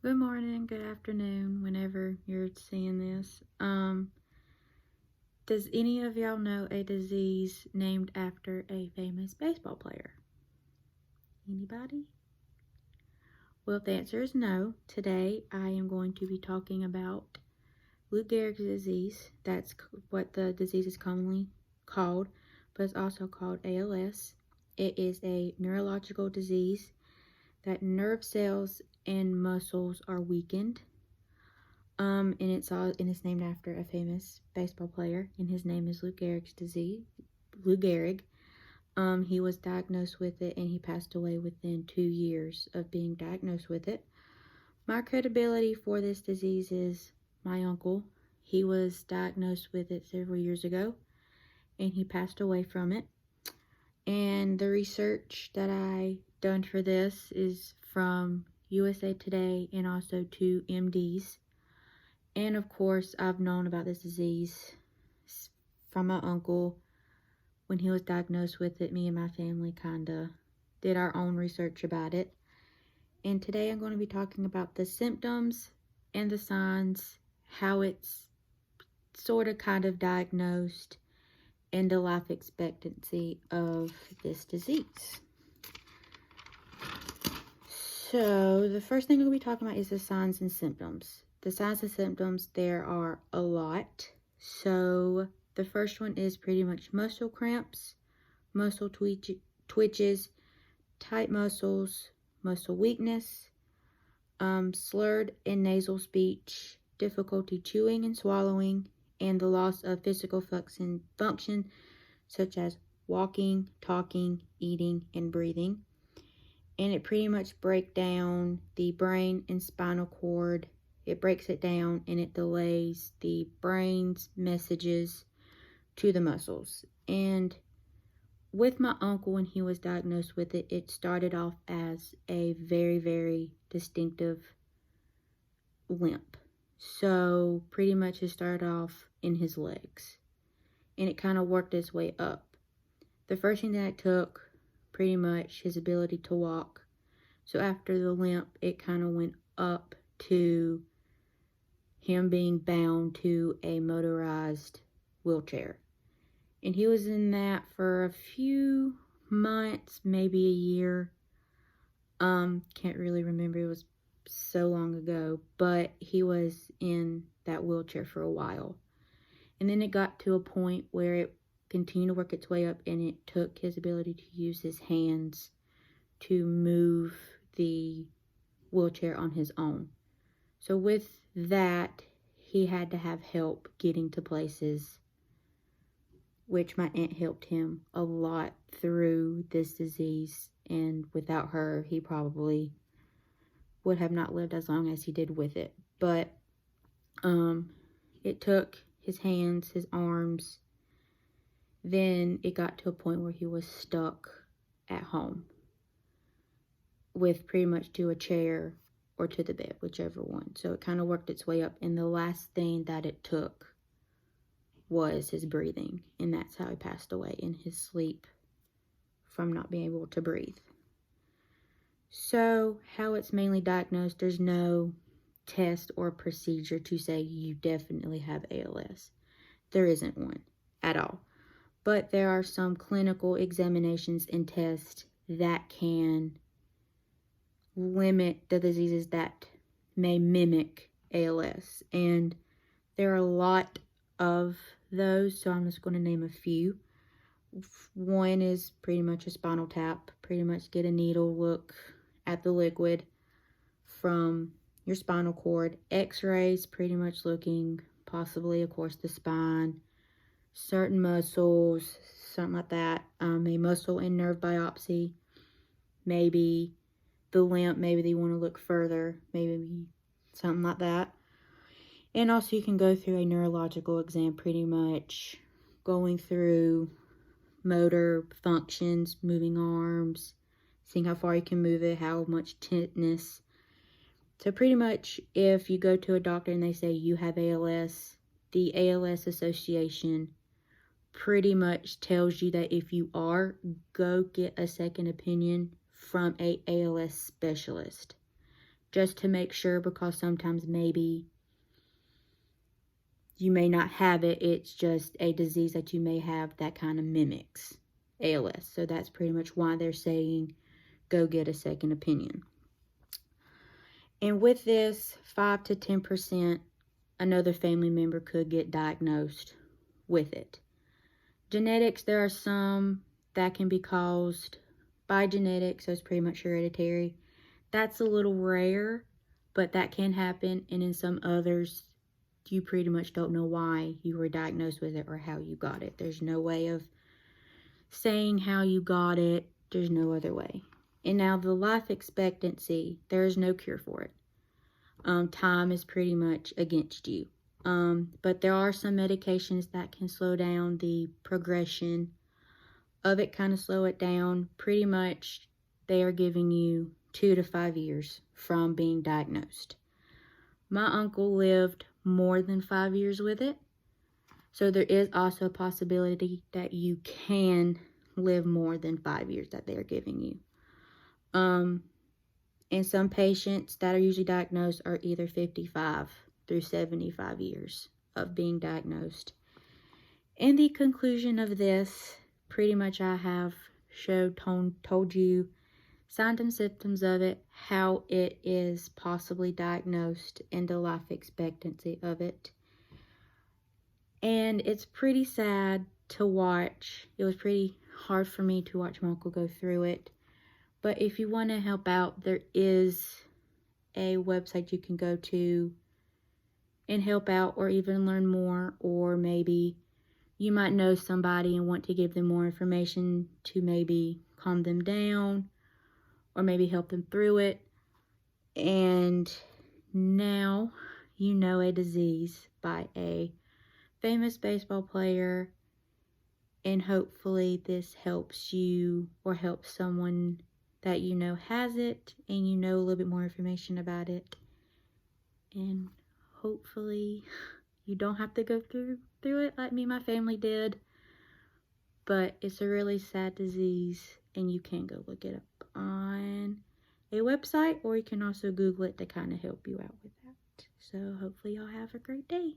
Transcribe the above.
Good morning, good afternoon, whenever you're seeing this. Does any of y'all know a disease named after a famous baseball player? Anybody? Well, if the answer is no, today I am going to be talking about Lou Gehrig's disease. That's what the disease is commonly called, but it's also called ALS. It is a neurological disease that nerve cells and muscles are weakened. And it's named after a famous baseball player, and his name is Lou Gehrig's disease. Lou Gehrig. He was diagnosed with it, and he passed away within 2 years of being diagnosed with it. My credibility for this disease is my uncle. He was diagnosed with it several years ago, and he passed away from it. And the research that I done for this is from USA Today and also 2MDs. And of course, I've known about this disease from my uncle. When he was diagnosed with it, me and my family kind of did our own research about it. And today I'm going to be talking about the symptoms and the signs, how it's sort of kind of diagnosed, and the life expectancy of this disease. So the first thing we'll be talking about is the signs and symptoms. The signs and symptoms, there are a lot. So the first one is pretty much muscle cramps, muscle twitches, tight muscles, muscle weakness, slurred and nasal speech, difficulty chewing and swallowing, and the loss of physical function such as walking, talking, eating, and breathing. And it pretty much breaks down the brain and spinal cord. It breaks it down and it delays the brain's messages to the muscles. And with my uncle, when he was diagnosed with it, it started off as a very, very distinctive limp. So pretty much it started off in his legs. And it kind of worked its way up. The first thing that it took, pretty much his ability to walk. So after the limp, it kind of went up to him being bound to a motorized wheelchair. And he was in that for a few months, maybe a year. Can't really remember, it was so long ago, but he was in that wheelchair for a while. And then it got to a point where it continued to work its way up, and it took his ability to use his hands to move the wheelchair on his own. So with that, he had to have help getting to places, which my aunt helped him a lot through this disease. And without her, he probably would have not lived as long as he did with it. But it took his hands, his arms. Then it got to a point where he was stuck at home with pretty much to a chair or to the bed, whichever one. So it kind of worked its way up. And the last thing that it took was his breathing. And that's how he passed away, in his sleep, from not being able to breathe. So how it's mainly diagnosed, there's no test or procedure to say you definitely have ALS. There isn't one at all. But there are some clinical examinations and tests that can limit the diseases that may mimic ALS. And there are a lot of those, so I'm just going to name a few. One is pretty much a spinal tap. Pretty much get a needle, look at the liquid from your spinal cord. X-rays, pretty much looking possibly, of course, the spine, certain muscles, something like that. A muscle and nerve biopsy, maybe the limp, maybe they want to look further, maybe something like that. And also you can go through a neurological exam, pretty much going through motor functions, moving arms, seeing how far you can move it, how much tenseness. So pretty much if you go to a doctor and they say you have ALS, the ALS Association pretty much tells you that if you are, go get a second opinion from a ALS specialist just to make sure, because sometimes maybe you may not have it. It's just a disease that you may have that kind of mimics ALS. So that's pretty much why they're saying go get a second opinion. And with this, 5 to 10%, another family member could get diagnosed with it. Genetics, there are some that can be caused by genetics, so it's pretty much hereditary. That's a little rare, but that can happen. And in some others, you pretty much don't know why you were diagnosed with it or how you got it. There's no way of saying how you got it. There's no other way. And now the life expectancy, there is no cure for it. Time is pretty much against you. But there are some medications that can slow down the progression of it, kind of slow it down. Pretty much they are giving you 2 to 5 years from being diagnosed. My uncle lived more than 5 years with it. So there is also a possibility that you can live more than 5 years that they are giving you. And some patients that are usually diagnosed are either 55 through 75 years of being diagnosed. In the conclusion of this, pretty much I have told you signs and symptoms of it, how it is possibly diagnosed, and the life expectancy of it. And it's pretty sad to watch. It was pretty hard for me to watch my uncle go through it. But if you want to help out, there is a website you can go to and help out, or even learn more, or maybe you might know somebody and want to give them more information to maybe calm them down or maybe help them through it. And now you know a disease by a famous baseball player, and hopefully this helps you or helps someone that you know has it, and you know a little bit more information about it. And hopefully you don't have to go through it like me and my family did. But it's a really sad disease, and you can go look it up on a website, or you can also Google it to kind of help you out with that. So hopefully y'all have a great day.